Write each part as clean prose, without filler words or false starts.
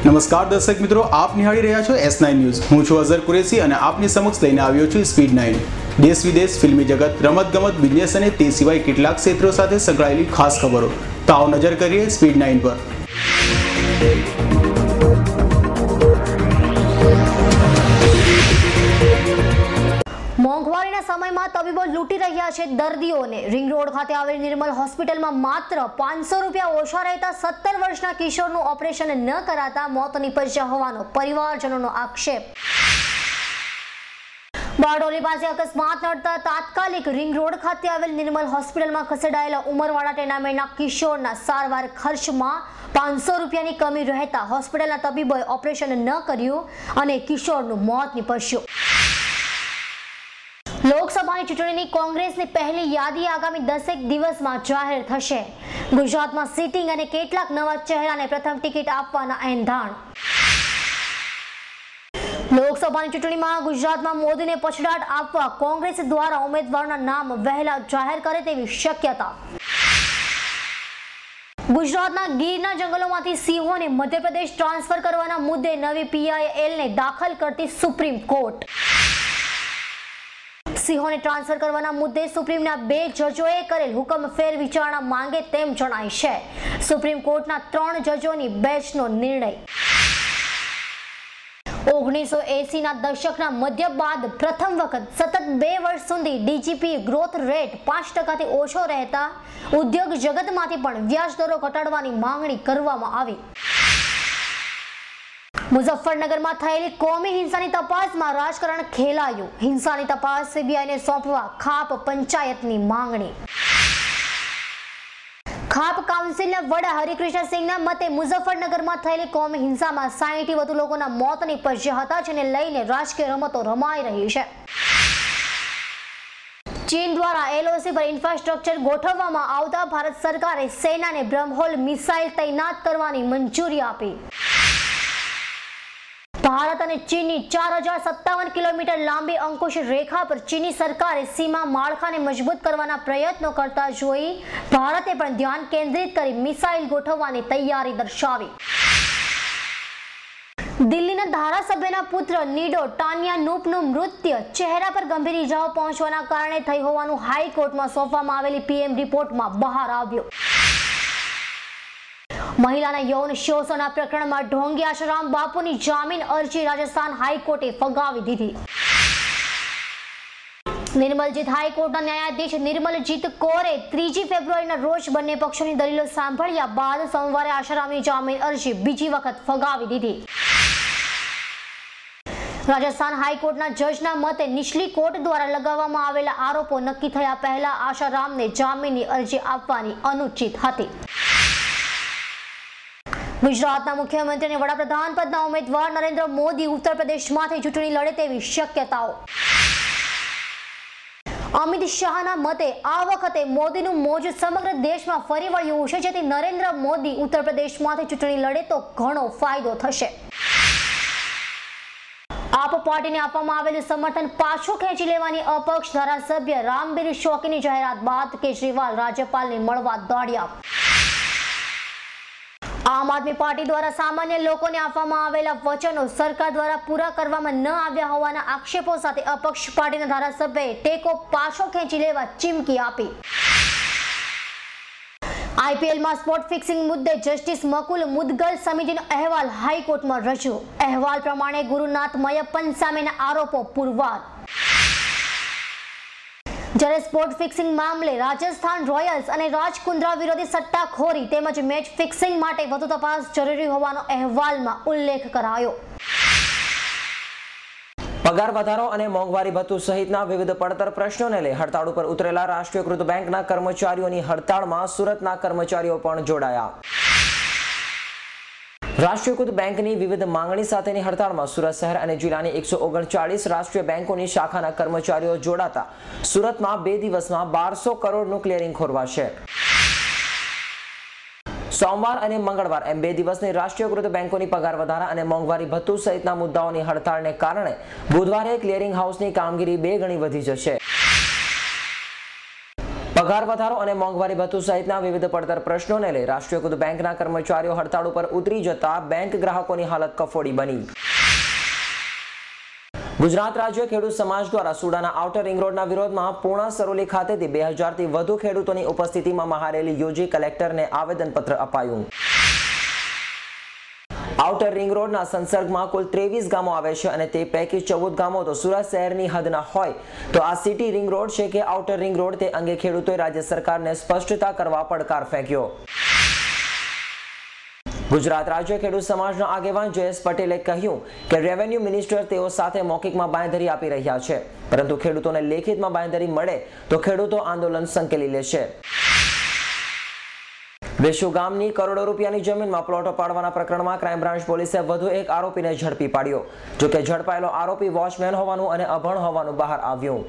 નમસ્કાર દર્શક મિત્રો, આપ નિહાળી રહ્યા છો S9 ન્યૂઝ। હું છું અઝર કુરેશી અને આપની સમક્ષ લઈને આવ્યો છું સ્પીડ 9। દેશ વિદેશ, ફિલ્મી જગત, રમતગમત, બિઝનેસ અને તે સિવાય કેટલાક ક્ષેત્રો સાથે સંકળાયેલી ખાસ ખબરો। તો આવો નજર કરીએ સ્પીડ 9 પર। મોંઘવારીના સમયમાં તબીબો લૂંટી રહ્યા છે દર્દીઓને। રિંગ રોડ ખાતે આવેલી નિર્મલ હોસ્પિટલમાં માત્ર 500 રૂપિયા ઓછા રહેતા 17 વર્ષના કિશોરનું ઓપરેશન ન કરાતા મોત નીપજ્યા હોવાનો પરિવારજનોનો આક્ષેપ। બારડોલી પાસે અકસ્માત નડતા તાત્કાલિક રિંગ રોડ ખાતે આવેલ નિર્મલ હોસ્પિટલમાં ખસેડાયેલા ઉંમરવાળા ટેનામેન્ટના કિશોરના સારવાર ખર્ચમાં 500 રૂપિયાની કમી રહેતા હોસ્પિટલના તબીબોએ ઓપરેશન ન કર્યું અને કિશોરનું મોત નીપજ્યું। લોકસભાની ચૂંટણીની કોંગ્રેસની પહેલી યાદી આગામી 10 દિવસમાં જાહેર થશે। ગુજરાતમાં સિટિંગ અને કેટલાક નવા ચહેરાને પ્રથમ ટિકિટ આપવાના એંધાણ। લોકસભાની ચૂંટણીમાં ગુજરાતમાં મોદીને પછડાટ આપવા કોંગ્રેસ દ્વારા ઉમેદવારોના નામ વહેલા જાહેર કરે તેવી શક્યતા। ગુજરાતના ગીરના જંગલોમાંથી સિંહોને મધ્યપ્રદેશ ટ્રાન્સફર કરવાના મુદ્દે નવી PILને દાખલ કરતી સુપ્રીમ કોર્ટ। સિંહોને ટ્રાન્સફર કરવાના મુદ્દે સુપ્રીમના 2 જજોએ કરેલ હુકમ ફેર વિચારણા માંગે તેમ જણાય છે। સુપ્રીમ કોર્ટના 3 જજોની બેન્ચનો નિર્ણય। 1980ના દશકના મધ્ય બાદ પ્રથમ વખત સતત 2 વર્ષ સુધી DGP ગ્રોથ રેટ 5% ઓછો રહેતા ઉદ્યોગ જગતમાંથી પણ વ્યાજ દરો ઘટાડવાની માંગણી કરવામાં આવી। મુઝફ્ફરનગરમાં થયેલી કોમી હિંસાની તપાસમાં રાજકારણ ખેલાયું। હિંસાની તપાસ CBIને સોંપવા ખાપ પંચાયતની માંગણી। ખાપ કાઉન્સિલના વડા હરિકૃષ્ણ સિંહના મતે મુઝફ્ફરનગરમાં થયેલી કોમી હિંસામાં 60 થી વધુ લોકોના મોત નીપજ્યા હતા, જેને લઈને રાજકીય રમતો રમાઈ રહી છે। ચીન દ્વારા LOC પર ઇન્ફ્રાસ્ટ્રક્ચર ગોઠવવામાં આવતા ભારત સરકારે સેનાને બ્રહ્મોસ મિસાઇલ તૈનાત કરવાની મંજૂરી આપી। ભારત અને ચીનની 4057 કિલોમીટર લાંબી અંકુશ રેખા પર ચીની સરકારે સીમા માળખાને મજબૂત કરવાના પ્રયત્નો કરતા જોઈ ભારતે પણ ધ્યાન કેન્દ્રિત કરી મિસાઇલ ગોઠવવાની તૈયારી દર્શાવી। દિલ્હીના ધારાસભ્યના પુત્ર નીડો ટાન્યાનુપનું મૃત્યુ ચહેરા પર ગંભીર ઇજાઓ પહોંચવાના કારણે થઈ હોવાનું હાઈકોર્ટમાં સોંપવામાં આવેલી PM રિપોર્ટમાં બહાર આવ્યું। મહિલાના યૌન શોષણના પ્રકરણમાં ઢોંગી આશારામ બાપુની જામીન અરજી રાજસ્થાન હાઈકોર્ટે ફગાવી દીધી। નિર્મલજીત હાઈકોર્ટના ન્યાયાધીશ નિર્મલજીત કૌરે 3 ફેબ્રુઆરીના રોજ બંને પક્ષોની દલીલો સાંભળ્યા બાદ સોમવારે આશારામની જામીન અરજી બીજી વખત ફગાવી દીધી। રાજસ્થાન હાઈકોર્ટના જજના મતે નીચલી કોર્ટ દ્વારા લગાવવામાં આવેલા આરોપો નક્કી થયા પહેલા આશારામને જામીનની અરજી આપવાની અનુચિત હતી। ગુજરાતના મુખ્યમંત્રી અને વડાપ્રધાન પદના ઉમેદવાર નરેન્દ્ર મોદી ઉત્તર પ્રદેશમાંથી ચૂંટણી લડે તેવી શક્યતાઓ। અમિત શાહના મતે આ વખતે મોદીનું મોજ સમગ્ર દેશમાં ફરી વળ્યું છે, જેથી નરેન્દ્ર મોદી ઉત્તર પ્રદેશમાંથી ચૂંટણી લડે તો ઘણો ફાયદો થશે। આપ પાર્ટીને આપવામાં આવેલું સમર્થન પાછું ખેંચી લેવાની અપક્ષ ધારાસભ્ય રામબીર શોકીની જાહેરાત બાદ કેજરીવાલ રાજ્યપાલને મળવા દોડ્યા। આમ આદમી પાર્ટી દ્વારા સામાન્ય લોકોને આપવામાં આવેલા વચનો સરકાર દ્વારા પૂરા કરવામાં ન આવ્યા હોવાના આક્ષેપો સાથે અપક્ષ પાર્ટીના ધારાસભ્યએ ટેકો પાછો ખેંચી લેવા ચીમકી આપી। IPLમાં સ્પોટ ફિક્સિંગ મુદ્દે જસ્ટિસ મકુલ મુદગલ સમિતિનો અહેવાલ હાઈકોર્ટમાં રજૂ। અહેવાલ પ્રમાણે ગુરુનાથ મયપ્પન સામેના આરોપો પુરવાર। જ્યારે સ્પોટ ફિક્સિંગ મામલે રાજસ્થાન રોયલ્સ અને રાજકુંદ્રા વિરોધી સટ્ટાખોરી તેમજ મેચ ફિક્સિંગ માટે વધુ તપાસ જરૂરી હોવાનો અહેવાલમાં ઉલ્લેખ કરાયો। પગાર વધારો અને મોંઘવારી ભથ્થું સહિતના વિવિધ પડતર પ્રશ્નોને લઈ હડતાળ ઉપર ઉતરેલા રાષ્ટ્રીયકૃત બેંકના કર્મચારીઓની હડતાળમાં સુરતના કર્મચારીઓ પણ જોડાયા। રાષ્ટ્રીયકૃત બેંકની વિવિધ માંગણી સાથેની હડતાળમાં સુરત શહેર અને જિલ્લાની 139 રાષ્ટ્રીય બેંકોની શાખાના કર્મચારીઓ જોડાતા સુરતમાં 2 દિવસમાં 1200 કરોડનું ક્લિયરિંગ ખોરવાશે। સોમવાર અને મંગળવાર એમ 2 દિવસની રાષ્ટ્રીયકૃત બેંકોની પગાર વધારા અને મોંઘવારી ભથ્થું સહિતના મુદ્દાઓની હડતાળને કારણે બુધવારે ક્લિયરિંગ હાઉસની કામગીરી 2 ગણી વધી જશે। પગાર વધારો અને મોંઘવારી ભથ્થું સહિતના વિવિધ પડતર પ્રશ્નોને લઈ રાષ્ટ્રીયકૃત બેંકના કર્મચારીઓ હડતાળ ઉપર ઉતરી જતા બેંક ગ્રાહકોની હાલત કફોડી બની. ગુજરાત રાજ્ય ખેડૂત સમાજ દ્વારા સુડાના આઉટર રિંગ રોડના વિરોધમાં પૂર્ણા સરોલી ખાતેથી 2000 થી વધુ ખેડૂતોની ઉપસ્થિતિમાં મહારેલી યોજી કલેક્ટરને આવેદનપત્ર અપાયું. આઉટર રિંગ રોડના સંસર્ગમાં કુલ 23 ગામો આવે છે અને તે પૈકી 14 ગામો તો સુરત શહેરની હદના હોય તો આ સિટી રિંગ રોડ છે કે આઉટર રિંગ રોડ તે અંગે ખેડૂતોએ રાજ્ય સરકારને સ્પષ્ટતા કરવા પડકાર ફેંક્યો. ગુજરાત રાજ્ય ખેડૂત સમાજના આગેવાન જયેશ પટેલે કહ્યું કે રેવન્યુ મિનિસ્ટર તેઓ સાથે મૌખિકમાં બાંયધરી આપી રહ્યા છે, પરંતુ ખેડૂતોને લેખિતમાં બાંયધરી મળે તો ખેડૂતો આંદોલન સંકેલી લેશે. વેસુ ગામની કરોડો રૂપિયાની જમીનમાં પ્લોટો પાડવાના પ્રકરણમાં ક્રાઇમ બ્રાન્ચ પોલીસે વધુ એક આરોપીને ઝડપી પાડ્યો. જોકે ઝડપાયેલો આરોપી વોચમેન હોવાનું અને અભણ હોવાનું બહાર આવ્યું.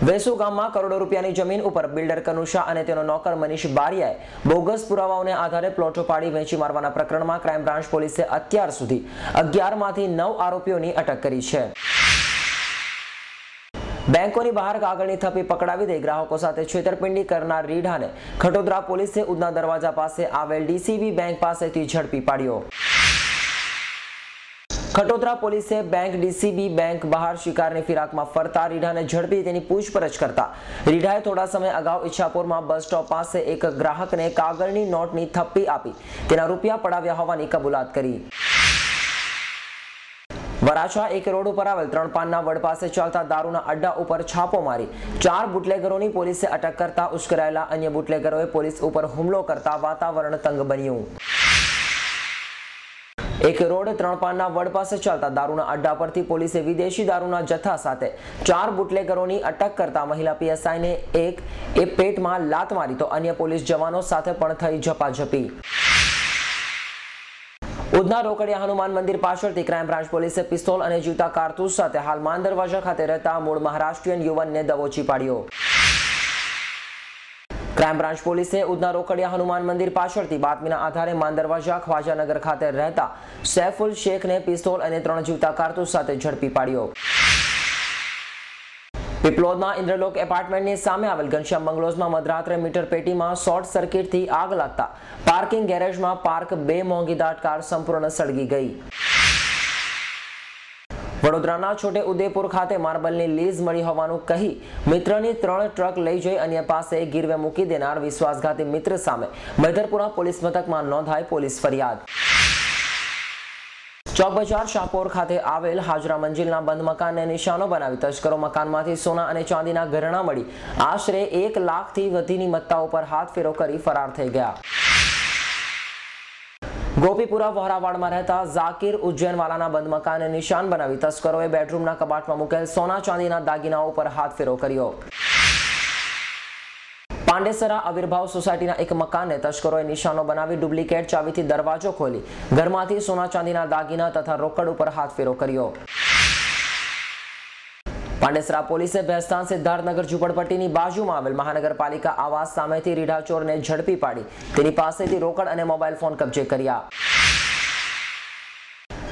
વેસુ ગામમાં કરોડો રૂપિયાની જમીન ઉપર બિલ્ડર કનુષા અને તેનો નોકર મનીષ બારિયાએ બોગસ પુરાવાઓને આધારે પ્લોટો પાડી વેચી મારવાના પ્રકરણમાં ક્રાઇમ બ્રાન્ચ પોલીસે અત્યાર સુધી 11 માંથી 9 આરોપીઓની અટક કરી છે. બેંકોની બહાર કાગળની થપ્પી પકડાવી દઈ ગ્રાહકો સાથે છેતરપિંડી કરનાર રીઢાને ખટોદરા પોલીસે ઉધના દરવાજા પાસે આવેલ ડીસીબી બેંક પાસેથી ઝડપી પાડ્યો. ખટોદરા પોલીસે બેંક ડીસીબી બેંક બહાર શિકારની ફિરાકમાં ફરતા રીઢાને ઝડપી તેની પૂછપરછ કરતા રીઢાએ થોડા સમય અગાઉ ઈચ્છાપુરમાં બસ સ્ટોપ પાસે એક ગ્રાહકને કાગળની નોટની થપ્પી આપી તેના રૂપિયા પડાવ્યા હોવાની કબૂલાત કરી. વરાછા એક રોડ ઉપર આવેલ 3 પાનના વડ પાસે ચાલતા દારૂના અડ્ડા ઉપર છાપો મારી 4 બુટલેગરોની પોલીસે અટક કરતા ઉશ્કેરાયેલા અન્ય બુટલેગરોએ પોલીસ ઉપર હુમલો કરતા વાતાવરણ તંગ બન્યું. એક રોડ 3 પાનના વડ પાસે ચાલતા દારૂના અડ્ડા પરથી પોલીસે વિદેશી દારૂના જથ્થા સાથે 4 બુટલેગરોની અટક કરતા મહિલા પીએસઆઈને એક પેટમાં લાત મારી તો અન્ય પોલીસ જવાનો સાથે પણ થઈ ઝપાઝપી. ઉધના રોકડિયા હનુમાન મંદિર પાછળથી ક્રાઇમ બ્રાન્ચ પોલીસે પિસ્તોલ અને જીવતા કારતૂસ સાથે હાલ માન દરવાજા ખાતે રહેતા મૂળ મહારાષ્ટ્રીયન યુવાનને દબોચી પાડ્યો. ક્રાઇમ બ્રાન્ચ પોલીસે ઉધના રોકડિયા હનુમાન મંદિર પાછળથી બાતમીના આધારે માન દરવાજા ખ્વાજાનગર ખાતે રહેતા સૈફુલ શેખને પિસ્તોલ અને 3 જીવતા કારતૂસ સાથે ઝડપી પાડ્યો. પીપલોદના ઇન્દ્રલોક એપાર્ટમેન્ટની સામે આવેલ ઘનશ્યામ બંગલોઝમાં મધરાત્રે મીટર પેટીમાં શોર્ટ સર્કિટથી આગ લાગતા પાર્કિંગ ગેરેજમાં પાર્ક 2 મોંઘીદાટ કાર સંપૂર્ણ સળગી ગઈ. વડોદરાના છોટે ઉદેપુર ખાતે માર્બલની લીઝ મળી હોવાનું કહી મિત્રની 3 ટ્રક લઈ જઈ અન્ય પાસે ગીરવે મૂકી દેનાર વિશ્વાસઘાતી મિત્ર સામે મૈધરપુરા પોલીસ મથકમાં નોંધાઈ પોલીસ ફરિયાદ. ચોક બજાર શાહપોર ખાતે આવેલ હાજરા મંજિલના બંધ મકાનને નિશાનો બનાવી તસ્કરો મકાનમાંથી સોના અને ચાંદીના ઘરેણા મળી આશરે 1 લાખથી વધીની મત્તાઓ પર હાથ ફેરો કરી ફરાર થઈ ગયા. ગોપીપુરા વહોરાવાડમાં રહેતા ઝાકીર ઉજ્જૈનવાલાના બંધ મકાનને નિશાન બનાવી તસ્કરોએ બેડરૂમના કબાટમાં મૂકેલ સોના ચાંદીના દાગીનાઓ પર હાથ ફેરો કર્યો. પાંડેસરા આવિર્ભાવ સોસાયટીના એક મકાનને તસ્કરોએ નિશાનો બનાવી ડુપ્લિકેટ ચાવીથી દરવાજો ખોલી ઘરમાંથી સોના ચાંદીના દાગીના તથા રોકડ ઉપર હાથ ફેરો કર્યો. પાંડેસરા પોલીસે ભેસ્તાન સિદ્ધાર્થનગર ઝુંપડપટ્ટીની બાજુમાં આવેલ મહાનગરપાલિકા આવાસ સામેથી રીઢા ચોરને ઝડપી પાડી તેની પાસેથી રોકડ અને મોબાઈલ ફોન કબજે કર્યા.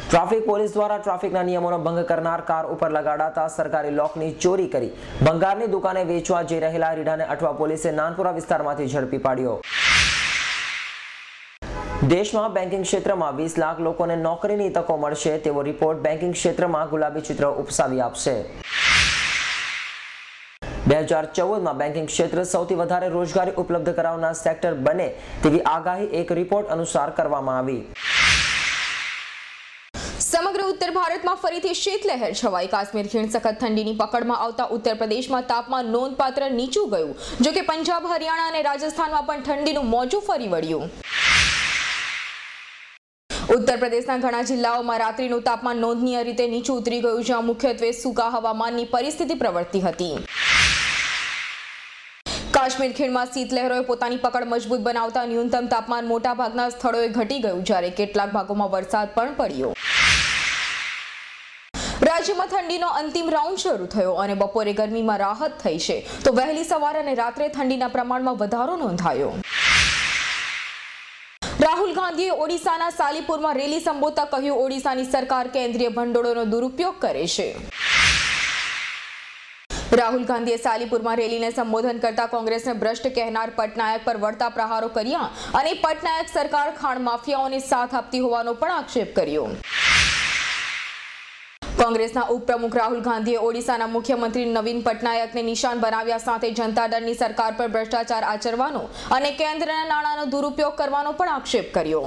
ટ્રાફિક પોલીસ દ્વારા ટ્રાફિકના નિયમોનો ભંગ કરનાર કાર ઉપર લગાડાતા સરકારી લોકની ચોરી કરી ભંગારની દુકાને વેચવા જઈ રહેલા રીઢાને અઠવા પોલીસે નાનપુરા વિસ્તારમાંથી ઝડપી પાડ્યો. દેશમાં બેન્કિંગ ક્ષેત્રમાં 20 લાખ લોકોને નોકરીની તકો મળશે તેવો રિપોર્ટ બેન્કિંગ ક્ષેત્રમાં ગુલાબી ચિત્ર ઉપસાવી આપશે. 2014માં બેન્કિંગ ક્ષેત્ર સૌથી વધારે રોજગારી ઉપલબ્ધ કરાવનાર સેક્ટર બને તેવી આગાહી એક રિપોર્ટ અનુસાર કરવામાં આવી. સમગ્ર ઉત્તર ભારતમાં ફરીથી શીતલહેર છવાઈ. કાશ્મીર ખીણ સખત ઠંડીની પકડમાં આવતા ઉત્તર પ્રદેશમાં તાપમાન નોંધપાત્ર નીચું ગયું. જો કે પંજાબ, હરિયાણા અને રાજસ્થાનમાં પણ ઠંડીનું મોજું ફરી વળ્યું. ઉત્તર પ્રદેશના ઘણા જિલ્લાઓમાં રાત્રિનું તાપમાન નોંધનીય રીતે નીચું ઉતરી ગયું, જ્યાં મુખ્યત્વે સૂકા હવામાનની પરિસ્થિતિ પ્રવર્તી હતી. કાશ્મીર ખીણમાં શીતલહેરોએ પોતાની પકડ મજબૂત બનાવતા ન્યૂનતમ તાપમાન મોટાભાગના સ્થળોએ ઘટી ગયું, જ્યારે કેટલાક ભાગોમાં વરસાદ પણ પડ્યો. રાજ્યમાં ઠંડીનો અંતિમ રાઉન્ડ શરૂ થયો અને બપોરે ગરમીમાં રાહત થઈ છે, તો વહેલી સવારે અને રાત્રે ઠંડીના પ્રમાણમાં વધારો નોંધાયો. રાહુલ ગાંધીએ ઓડિશાના સાલીપુરમાં રેલી સંબોધતા કહ્યું, ઓડિશાની સરકાર કેન્દ્રીય ભંડોળનો દુરુપયોગ કરે છે. રાહુલ ગાંધીએ સાલીપુરમાં રેલીને સંબોધન કરતા કોંગ્રેસને ભ્રષ્ટ કહેનાર પટનાયક પર વળતા પ્રહારો કર્યા અને પટનાયક સરકાર ખાણ માફિયાઓને સાથ આપતી હોવાનો પણ આક્ષેપ કર્યો. કોંગ્રેસના ઉપપ્રમુખ રાહુલ ગાંધીએ ઓડિશાના મુખ્યમંત્રી નવીન પટનાયકને નિશાન બનાવ્યા સાથે જનતા દળની સરકાર પર ભ્રષ્ટાચાર આચરવાનો અને કેન્દ્રના નાણાંનો દુરુપયોગ કરવાનો પણ આક્ષેપ કર્યો.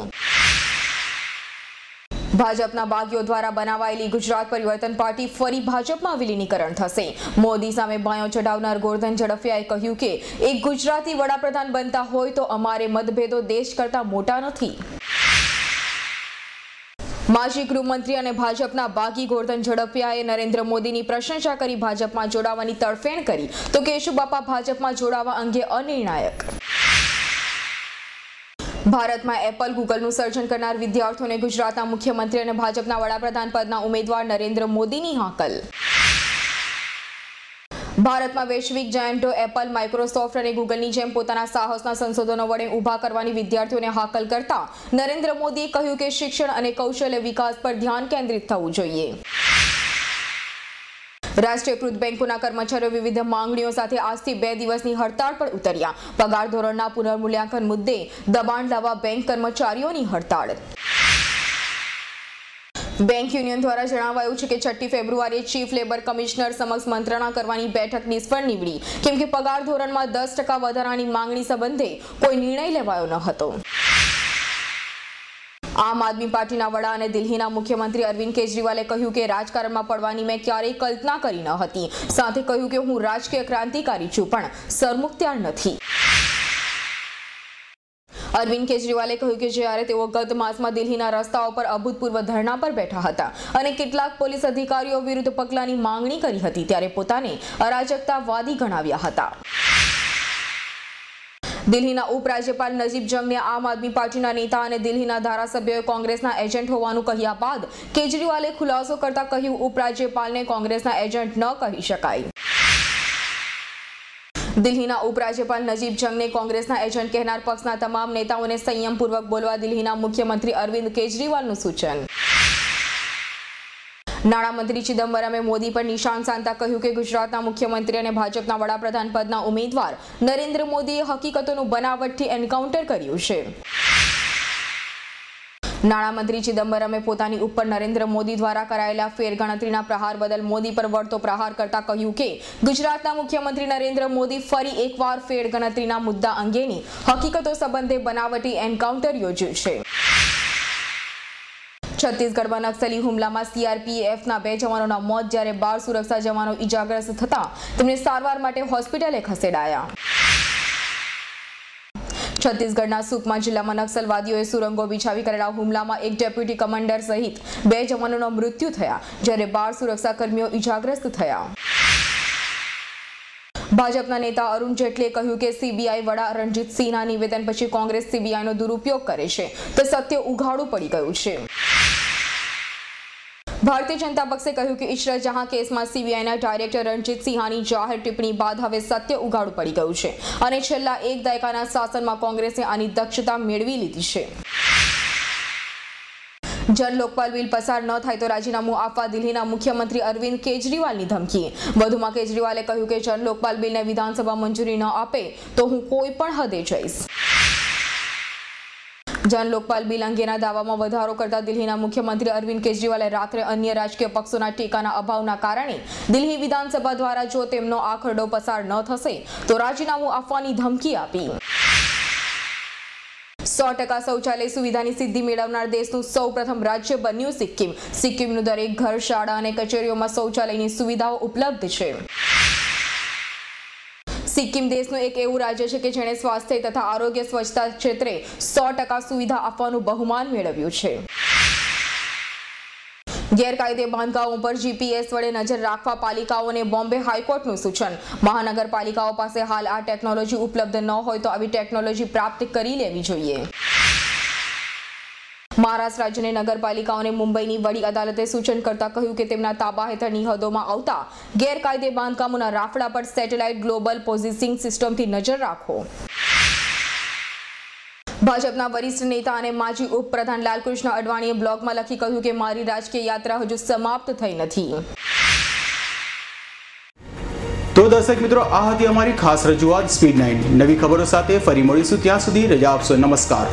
ભાજપના બાગીઓ દ્વારા બનાવાયેલી ગુજરાત પરિવર્તન પાર્ટી ફરી ભાજપમાં વિલીનીકરણ થશે. મોદી સામે બાયો ચઢાવનાર ગોરધન ઝડફિયાએ કહ્યું કે એક ગુજરાતી વડાપ્રધાન બનતા હોય તો અમારે મતભેદો દેશ કરતા મોટા નથી. માજી ગૃહમંત્રી અને ભાજપના બાગી ગોરધન ઝડફિયાએ નરેન્દ્ર મોદીની પ્રશંસા કરી ભાજપમાં જોડાવાની તરફેણ કરી તો કેશુબાપા ભાજપમાં જોડાવા અંગે અનિર્ણાયક. ભારતમાં એપલ ગૂગલનું સર્જન કરનાર વિદ્યાર્થીઓને ગુજરાતના મુખ્યમંત્રી અને ભાજપના વડાપ્રધાન પદના ઉમેદવાર નરેન્દ્ર મોદીની હાકલ. ભારતમાં વૈશ્વિક જાયન્ટો એપલ, માઇક્રોસોફ્ટ અને ગૂગલની જેમ પોતાના સાહસના સંશોધનો વડે ઊભા કરવાની વિદ્યાર્થીઓને હાકલ કરતા નરેન્દ્ર મોદીએ કહ્યું કે શિક્ષણ અને કૌશલ્ય વિકાસ પર ધ્યાન કેન્દ્રિત થવું જોઈએ. રાષ્ટ્રીયકૃત બેંકોના કર્મચારીઓ વિવિધ માંગણીઓ સાથે આજથી 2 દિવસની હડતાળ પર ઉતર્યા. પગાર ધોરણના પુનર્મૂલ્યાંકન મુદ્દે દબાણ લાવવા બેંક કર્મચારીઓની હડતાળ. બેંક યુનિયન દ્વારા જણાવાયું છે કે 6 ફેબ્રુઆરીએ ચીફ લેબર કમિશનર સમક્ષ મંત્રણા કરવાની બેઠક નિષ્ફળ નીવડી કેમ કે પગાર ધોરણમાં 10% વધારાની માંગણી સંબંધે કોઈ નિર્ણય લેવાયો ન હતો. આમ આદમી પાર્ટીના વડા અને દિલ્હીના મુખ્યમંત્રી અરવિંદ કેજરીવાલે કહ્યું કે રાજકારણમાં પડવાની મેં ક્યારેય કલ્પના કરી ન હતી. સાથે કહ્યું કે હું રાજકીય ક્રાંતિકારી છું પણ સરમુખત્યાર નથી. અરવિંદ કેજરીવાલે કહ્યું કે જ્યારે તેઓ ગત માસમાં દિલ્હીના રસ્તાઓ પર અભૂતપૂર્વ ધરણા પર બેઠા હતા અને કેટલાક પોલીસ અધિકારીઓ વિરુદ્ધ પગલાંની માંગણી કરી હતી ત્યારે પોતાને અરાજકતાવાદી ગણાવ્યા હતા. દિલ્હીના ઉપરાજ્યપાલ નજીબ જંગને આમ આદમી પાર્ટીના નેતા અને દિલ્હીના ધારાસભ્યોએ કોંગ્રેસના એજન્ટ હોવાનું કહ્યા બાદ કેજરીવાલે ખુલાસો કરતા કહ્યું ઉપરાજ્યપાલને કોંગ્રેસના એજન્ટ ન કહી શકાય. દિલ્હીના ઉપરાજ્યપાલ નજીબ જંગને કોંગ્રેસના એજન્ટ કહેનાર પક્ષના તમામ નેતાઓને સંયમપૂર્વક બોલવા દિલ્હીના મુખ્યમંત્રી અરવિંદ કેજરીવાલનું સૂચન. નાણામંત્રી ચિદમ્બરમે મોદી પર નિશાન સાધતા કહ્યું કે ગુજરાતના મુખ્યમંત્રી અને ભાજપના વડાપ્રધાન પદના ઉમેદવાર નરેન્દ્ર મોદીએ હકીકતોનું બનાવટથી એન્કાઉન્ટર કર્યું છે. નાણામંત્રી ચિદમ્બરમે પોતાની ઉપર નરેન્દ્ર મોદી દ્વારા કરાયેલા ફેરગણતરીના પ્રહાર બદલ મોદી પર વળતો પ્રહાર કરતા કહ્યું કે ગુજરાતના મુખ્યમંત્રી નરેન્દ્ર મોદી ફરી એકવાર ફેરગણતરીના મુદ્દા અંગેની હકીકતો સંબંધે બનાવટી એન્કાઉન્ટર યોજ્યું છે. છત્તીસગઢમાં નક્સલી હુમલામાં સીઆરપીએફના 2 જવાનોના મોત જ્યારે 12 સુરક્ષા જવાનો ઇજાગ્રસ્ત થતા તેમને સારવાર માટે હોસ્પિટલે ખસેડાયા. છત્તીસગઢના સુકમા જિલ્લામાં નક્સલવાદીઓએ સુરંગો બિછાવી કરેલા હુમલામાં એક ડેપ્યુટી કમાન્ડર સહિત 2 જવાનોના મૃત્યુ થયા જ્યારે 12 સુરક્ષાકર્મીઓ ઇજાગ્રસ્ત થયા. ભાજપના નેતા અરુણ જેટલીએ કહ્યું કે સીબીઆઈ વડા રણજીત સિંહના નિવેદન પછી કોંગ્રેસ સીબીઆઈનો દુરુપયોગ કરે છે તો સત્ય ઉઘાડું પડી ગયું છે. ભારતીય જનતા પક્ષે કહ્યું કે ઈશરત જહાં કેસમાં સીબીઆઈના ડાયરેક્ટર રણજીત સિંહાની જાહેર ટિપ્પણી બાદ હવે સત્ય ઉઘાડું પડી ગયું છે અને છેલ્લા 1 દાયકાના શાસનમાં કોંગ્રેસે આની દક્ષતા મેળવી લીધી છે. જન લોકપાલ બિલ પસાર ન થાય તો રાજીનામું આપવા દિલ્હીના મુખ્યમંત્રી અરવિંદ કેજરીવાલની ધમકી. વધુમાં કેજરીવાલે કહ્યું કે જન લોકપાલ બિલને વિધાનસભા મંજૂરી ન આપે તો હું કોઈ પણ હદે જઈશ. જન લોકપાલ બિલ અંગેના દાવામાં વધારો કરતા દિલ્હીના મુખ્યમંત્રી અરવિંદ કેજરીવાલે રાત્રે અન્ય રાજકીય પક્ષોના ટેકાના અભાવના કારણે દિલ્હી વિધાનસભા દ્વારા જો તેમનો આ ખરડો પસાર ન થશે તો રાજીનામું આપવાની ધમકી આપી. 100% શૌચાલય સુવિધાની સિદ્ધિ મેળવનાર દેશનું સૌપ્રથમ રાજ્ય બન્યું સિક્કિમ. સિક્કિમનું દરેક ઘર, શાળા અને કચેરીઓમાં શૌચાલયની સુવિધાઓ ઉપલબ્ધ છે. સિક્કિમ દેશનું એક એવું રાજ્ય છે કે જેણે સ્વાસ્થ્ય તથા આરોગ્ય સ્વચ્છતા ક્ષેત્રે 100% સુવિધા આપવાનું બહુમાન મેળવ્યું છે. ગેરકાયદે બાંધકામો પર જીપીએસ વડે નજર રાખવા પાલિકાઓને બોમ્બે હાઈકોર્ટનું સૂચન. મહાનગરપાલિકાઓ પાસે હાલ આ ટેકનોલોજી ઉપલબ્ધ ન હોય તો આવી ટેકનોલોજી પ્રાપ્ત કરી લેવી જોઈએ. મહારાષ્ટ્ર રાજ્યની નગરપાલિકાઓને મુંબઈની વડી અદાલતે સૂચન કરતા કહ્યું કે તેમના તાબા હેઠળની હદોમાં આવતા ગેરકાયદે બાંધકામોના રાફડા પર સેટેલાઇટ ગ્લોબલ પોઝિશનિંગ સિસ્ટમથી નજર રાખો. ભાજપના વરિષ્ઠ નેતા અને માજી ઉપપ્રધાન લાલકૃષ્ણ અડવાણીએ બ્લોગમાં લખી કહ્યું કે મારી રાજકીય યાત્રા હજુ સમાપ્ત થઈ નથી. તો દર્શક મિત્રો, આ હતી અમારી ખાસ રજૂઆત સ્પીડ 9. નવી ખબરો સાથે ફરી મળીશું. ત્યાં સુધી રજા આપશો. નમસ્કાર.